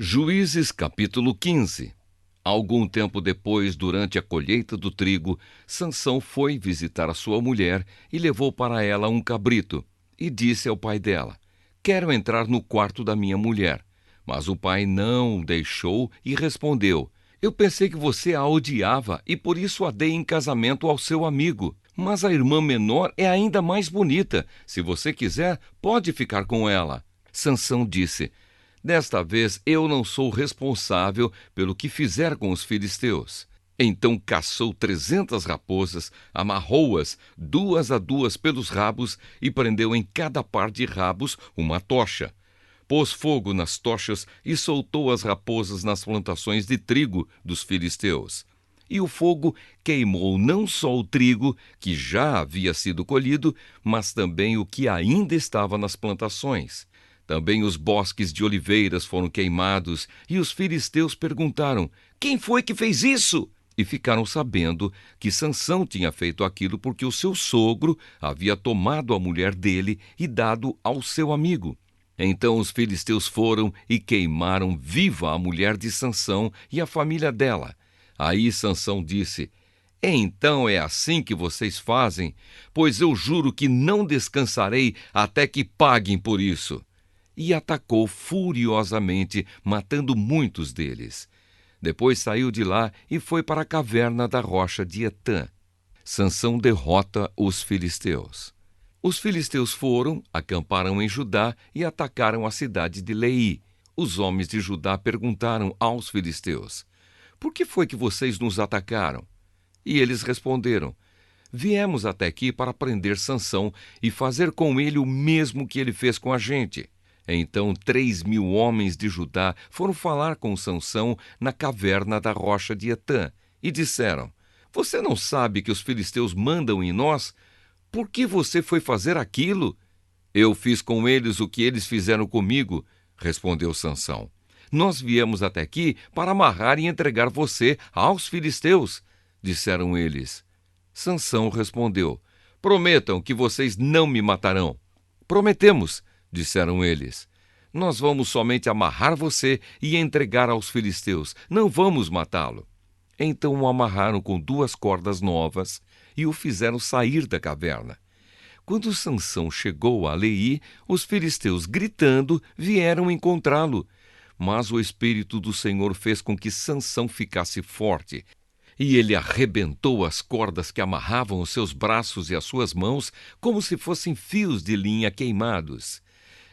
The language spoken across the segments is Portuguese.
Juízes capítulo 15. Algum tempo depois, durante a colheita do trigo, Sansão foi visitar a sua mulher e levou para ela um cabrito. E disse ao pai dela: "Quero entrar no quarto da minha mulher." Mas o pai não o deixou e respondeu: "Eu pensei que você a odiava e por isso a dei em casamento ao seu amigo. Mas a irmã menor é ainda mais bonita. Se você quiser, pode ficar com ela." Sansão disse: "Desta vez eu não sou responsável pelo que fizer com os filisteus." Então caçou 300 raposas, amarrou-as 2 a 2 pelos rabos e prendeu em cada par de rabos uma tocha. Pôs fogo nas tochas e soltou as raposas nas plantações de trigo dos filisteus. E o fogo queimou não só o trigo, que já havia sido colhido, mas também o que ainda estava nas plantações. Também os bosques de oliveiras foram queimados, e os filisteus perguntaram: "Quem foi que fez isso?" E ficaram sabendo que Sansão tinha feito aquilo porque o seu sogro havia tomado a mulher dele e dado ao seu amigo. Então os filisteus foram e queimaram viva a mulher de Sansão e a família dela. Aí Sansão disse: "Então é assim que vocês fazem? Pois eu juro que não descansarei até que paguem por isso." E atacou furiosamente, matando muitos deles. Depois saiu de lá e foi para a caverna da rocha de Etã. Sansão derrota os filisteus. Os filisteus foram, acamparam em Judá e atacaram a cidade de Leí. Os homens de Judá perguntaram aos filisteus: "Por que foi que vocês nos atacaram?" E eles responderam: "Viemos até aqui para prender Sansão e fazer com ele o mesmo que ele fez com a gente." Então 3.000 homens de Judá foram falar com Sansão na caverna da rocha de Etã e disseram: "Você não sabe que os filisteus mandam em nós? Por que você foi fazer aquilo?" "Eu fiz com eles o que eles fizeram comigo", respondeu Sansão. "Nós viemos até aqui para amarrar e entregar você aos filisteus", disseram eles. Sansão respondeu: "Prometam que vocês não me matarão." "Prometemos", disseram eles. "Nós vamos somente amarrar você e entregar aos filisteus, não vamos matá-lo." Então o amarraram com 2 cordas novas e o fizeram sair da caverna. Quando Sansão chegou a Leí, os filisteus, gritando, vieram encontrá-lo. Mas o Espírito do Senhor fez com que Sansão ficasse forte, e ele arrebentou as cordas que amarravam os seus braços e as suas mãos, como se fossem fios de linha queimados.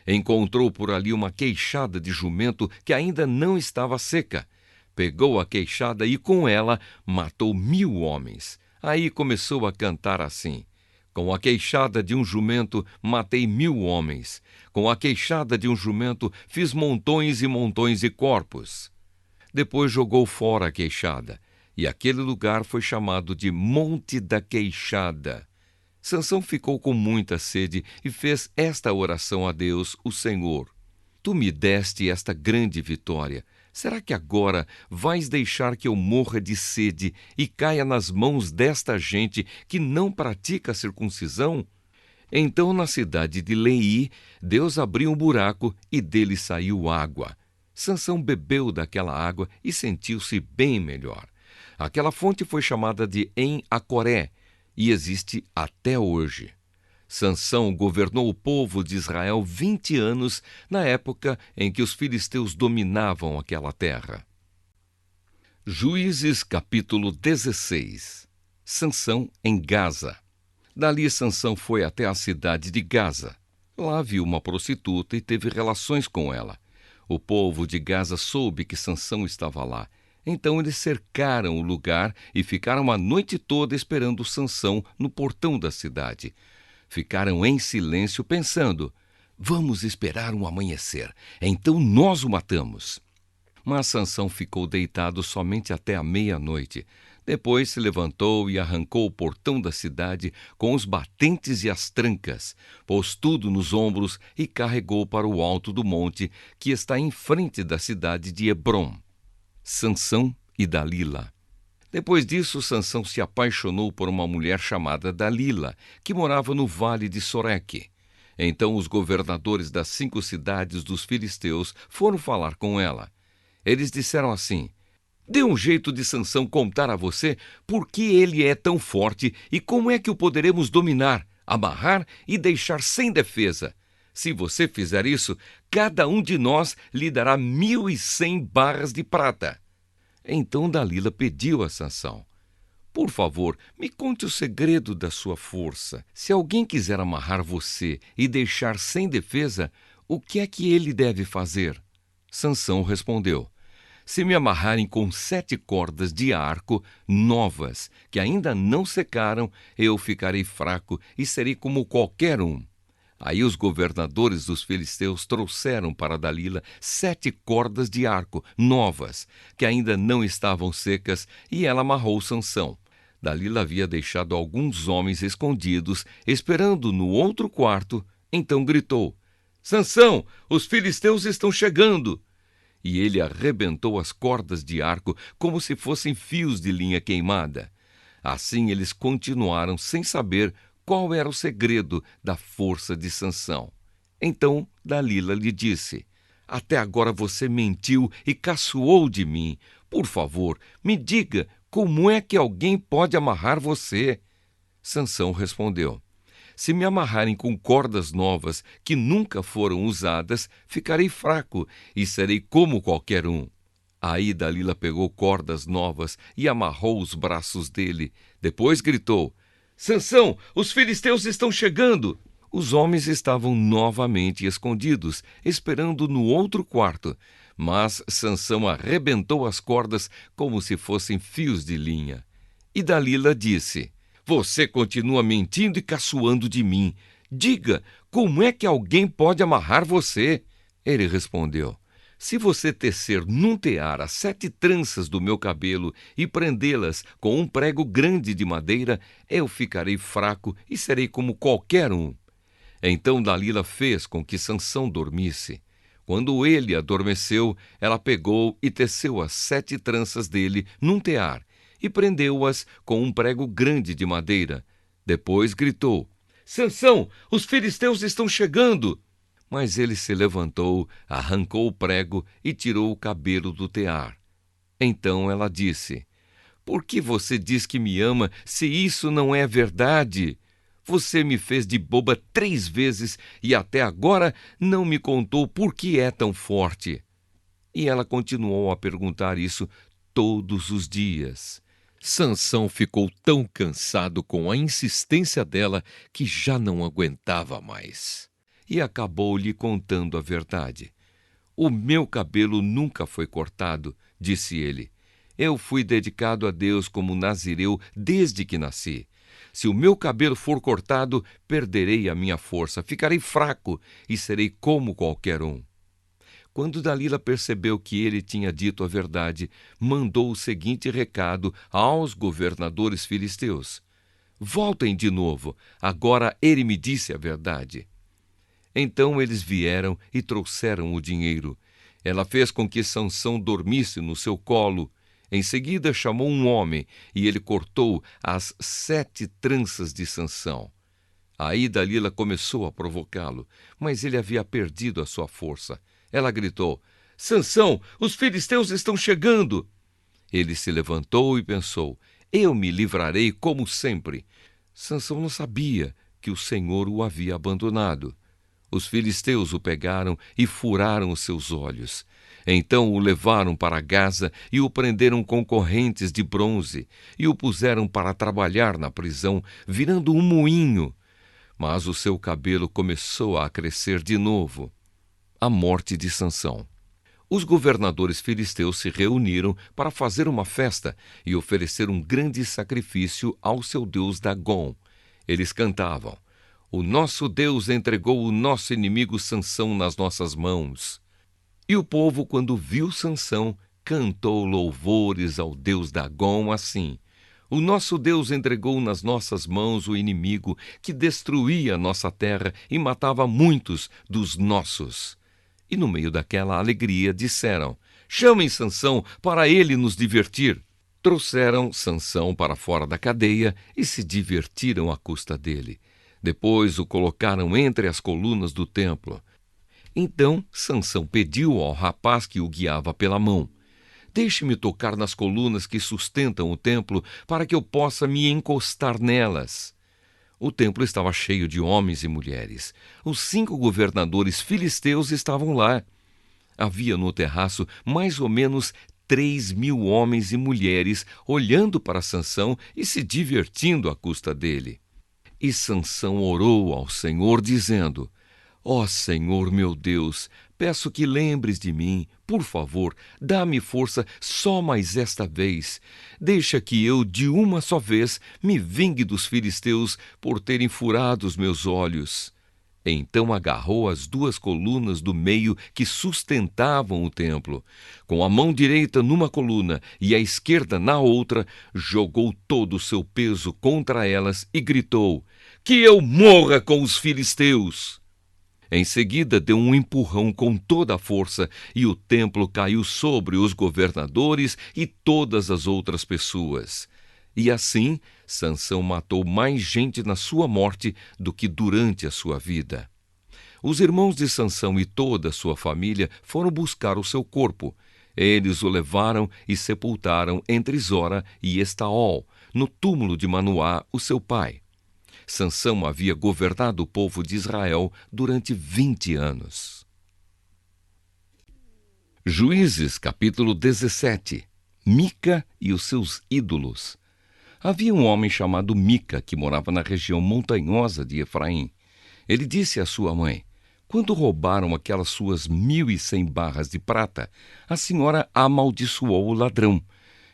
Encontrou por ali uma queixada de jumento que ainda não estava seca. Pegou a queixada e com ela matou 1.000 homens. Aí começou a cantar assim: "Com a queixada de um jumento matei 1.000 homens. Com a queixada de um jumento fiz montões e montões de corpos." Depois jogou fora a queixada, e aquele lugar foi chamado de Monte da Queixada. Sansão ficou com muita sede e fez esta oração a Deus, o Senhor: "Tu me deste esta grande vitória. Será que agora vais deixar que eu morra de sede e caia nas mãos desta gente que não pratica a circuncisão?" Então, na cidade de Leí, Deus abriu um buraco e dele saiu água. Sansão bebeu daquela água e sentiu-se bem melhor. Aquela fonte foi chamada de En-Acoré e existe até hoje. Sansão governou o povo de Israel 20 anos, na época em que os filisteus dominavam aquela terra. Juízes capítulo 16. Sansão em Gaza. Dali Sansão foi até a cidade de Gaza. Lá viu uma prostituta e teve relações com ela. O povo de Gaza soube que Sansão estava lá. Então eles cercaram o lugar e ficaram a noite toda esperando Sansão no portão da cidade. Ficaram em silêncio pensando: "Vamos esperar um amanhecer, então nós o matamos." Mas Sansão ficou deitado somente até a meia-noite. Depois se levantou e arrancou o portão da cidade com os batentes e as trancas, pôs tudo nos ombros e carregou para o alto do monte que está em frente da cidade de Hebrom. Sansão e Dalila. Depois disso, Sansão se apaixonou por uma mulher chamada Dalila, que morava no vale de Soreque. Então os governadores das 5 cidades dos filisteus foram falar com ela. Eles disseram assim: dê um jeito de Sansão contar a você por que ele é tão forte e como é que o poderemos dominar, amarrar e deixar sem defesa. Se você fizer isso, cada um de nós lhe dará 1.100 barras de prata. Então Dalila pediu a Sansão: por favor, me conte o segredo da sua força. Se alguém quiser amarrar você e deixar sem defesa, o que é que ele deve fazer? Sansão respondeu: se me amarrarem com 7 cordas de arco novas, que ainda não secaram, eu ficarei fraco e serei como qualquer um. Aí os governadores dos filisteus trouxeram para Dalila 7 cordas de arco novas, que ainda não estavam secas, e ela amarrou Sansão. Dalila havia deixado alguns homens escondidos, esperando no outro quarto. Então gritou: Sansão, os filisteus estão chegando! E ele arrebentou as cordas de arco como se fossem fios de linha queimada. Assim eles continuaram sem saber qual era o segredo da força de Sansão. Então Dalila lhe disse: até agora você mentiu e caçoou de mim. Por favor, me diga como é que alguém pode amarrar você. Sansão respondeu: se me amarrarem com cordas novas que nunca foram usadas, ficarei fraco e serei como qualquer um. Aí Dalila pegou cordas novas e amarrou os braços dele. Depois gritou: Sansão, os filisteus estão chegando! Os homens estavam novamente escondidos, esperando no outro quarto. Mas Sansão arrebentou as cordas como se fossem fios de linha. E Dalila disse: você continua mentindo e caçoando de mim. Diga, como é que alguém pode amarrar você? Ele respondeu: se você tecer num tear as 7 tranças do meu cabelo e prendê-las com um prego grande de madeira, eu ficarei fraco e serei como qualquer um. Então Dalila fez com que Sansão dormisse. Quando ele adormeceu, ela pegou e teceu as 7 tranças dele num tear e prendeu-as com um prego grande de madeira. Depois gritou: Sansão, os filisteus estão chegando! Mas ele se levantou, arrancou o prego e tirou o cabelo do tear. Então ela disse: por que você diz que me ama se isso não é verdade? Você me fez de boba 3 vezes e até agora não me contou por que é tão forte. E ela continuou a perguntar isso todos os dias. Sansão ficou tão cansado com a insistência dela que já não aguentava mais. E acabou lhe contando a verdade. O meu cabelo nunca foi cortado, disse ele. Eu fui dedicado a Deus como nazireu desde que nasci. Se o meu cabelo for cortado, perderei a minha força, ficarei fraco e serei como qualquer um. Quando Dalila percebeu que ele tinha dito a verdade, mandou o seguinte recado aos governadores filisteus: voltem de novo, agora ele me disse a verdade. Então eles vieram e trouxeram o dinheiro. Ela fez com que Sansão dormisse no seu colo. Em seguida chamou um homem e ele cortou as 7 tranças de Sansão. Aí Dalila começou a provocá-lo, mas ele havia perdido a sua força. Ela gritou: Sansão, os filisteus estão chegando! Ele se levantou e pensou: eu me livrarei como sempre. Sansão não sabia que o Senhor o havia abandonado. Os filisteus o pegaram e furaram os seus olhos. Então o levaram para Gaza e o prenderam com correntes de bronze e o puseram para trabalhar na prisão, virando um moinho. Mas o seu cabelo começou a crescer de novo. A morte de Sansão. Os governadores filisteus se reuniram para fazer uma festa e oferecer um grande sacrifício ao seu deus Dagom. Eles cantavam: o nosso Deus entregou o nosso inimigo Sansão nas nossas mãos. E o povo, quando viu Sansão, cantou louvores ao Deus Dagom assim: o nosso Deus entregou nas nossas mãos o inimigo que destruía a nossa terra e matava muitos dos nossos. E no meio daquela alegria disseram: chamem Sansão para ele nos divertir. Trouxeram Sansão para fora da cadeia e se divertiram à custa dele. Depois o colocaram entre as colunas do templo. Então Sansão pediu ao rapaz que o guiava pela mão: Deixe-me tocar nas colunas que sustentam o templo, para que eu possa me encostar nelas. O templo estava cheio de homens e mulheres. Os 5 governadores filisteus estavam lá. Havia no terraço mais ou menos 3.000 homens e mulheres olhando para Sansão e se divertindo à custa dele. E Sansão orou ao Senhor, dizendo: Ó Senhor meu Deus, peço que lembres de mim, por favor, dá-me força só mais esta vez. Deixa que eu, de uma só vez, me vingue dos filisteus por terem furado os meus olhos. Então agarrou as 2 colunas do meio que sustentavam o templo. Com a mão direita numa coluna e a esquerda na outra, jogou todo o seu peso contra elas e gritou: Que eu morra com os filisteus! Em seguida, deu um empurrão com toda a força e o templo caiu sobre os governadores e todas as outras pessoas. E assim, Sansão matou mais gente na sua morte do que durante a sua vida. Os irmãos de Sansão e toda a sua família foram buscar o seu corpo. Eles o levaram e sepultaram entre Zora e Estaol, no túmulo de Manoá, o seu pai. Sansão havia governado o povo de Israel durante 20 anos. Juízes, capítulo 17. Mica e os seus ídolos. Havia um homem chamado Mica que morava na região montanhosa de Efraim. Ele disse à sua mãe: Quando roubaram aquelas suas 1.100 barras de prata, a senhora amaldiçoou o ladrão.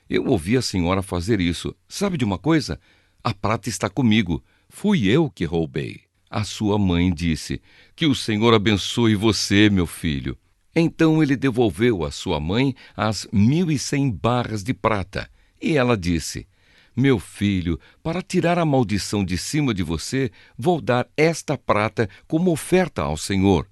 Eu ouvi a senhora fazer isso. Sabe de uma coisa? A prata está comigo. Fui eu que roubei. A sua mãe disse: Que o Senhor abençoe você, meu filho. Então ele devolveu à sua mãe as 1.100 barras de prata. E ela disse: Meu filho, para tirar a maldição de cima de você, vou dar esta prata como oferta ao Senhor.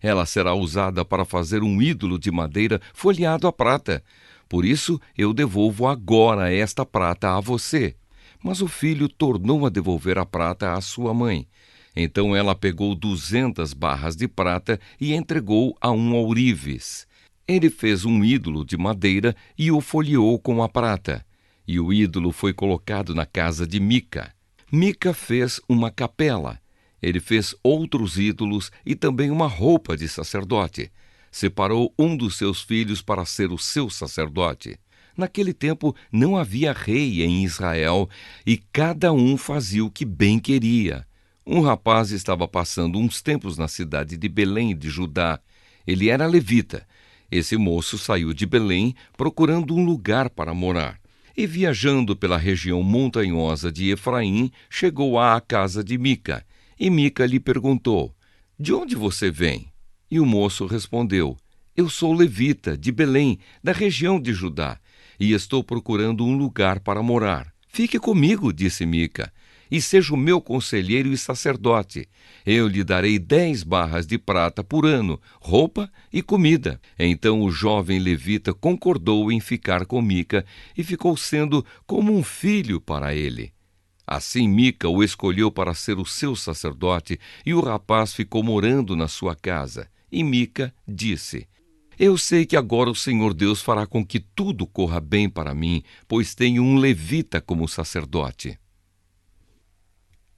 Ela será usada para fazer um ídolo de madeira folheado a prata. Por isso, eu devolvo agora esta prata a você. Mas o filho tornou a devolver a prata à sua mãe. Então ela pegou 200 barras de prata e entregou a um ourives. Ele fez um ídolo de madeira e o folheou com a prata. E o ídolo foi colocado na casa de Mica. Mica fez uma capela. Ele fez outros ídolos e também uma roupa de sacerdote. Separou um dos seus filhos para ser o seu sacerdote. Naquele tempo não havia rei em Israel e cada um fazia o que bem queria. Um rapaz estava passando uns tempos na cidade de Belém de Judá. Ele era levita. Esse moço saiu de Belém procurando um lugar para morar. E viajando pela região montanhosa de Efraim, chegou à casa de Mica. E Mica lhe perguntou: De onde você vem? E o moço respondeu: Eu sou levita, de Belém, da região de Judá, e estou procurando um lugar para morar. Fique comigo, disse Mica, e seja o meu conselheiro e sacerdote. Eu lhe darei 10 barras de prata por ano, roupa e comida. Então o jovem levita concordou em ficar com Mica e ficou sendo como um filho para ele. Assim Mica o escolheu para ser o seu sacerdote e o rapaz ficou morando na sua casa. E Mica disse: Eu sei que agora o Senhor Deus fará com que tudo corra bem para mim, pois tenho um levita como sacerdote.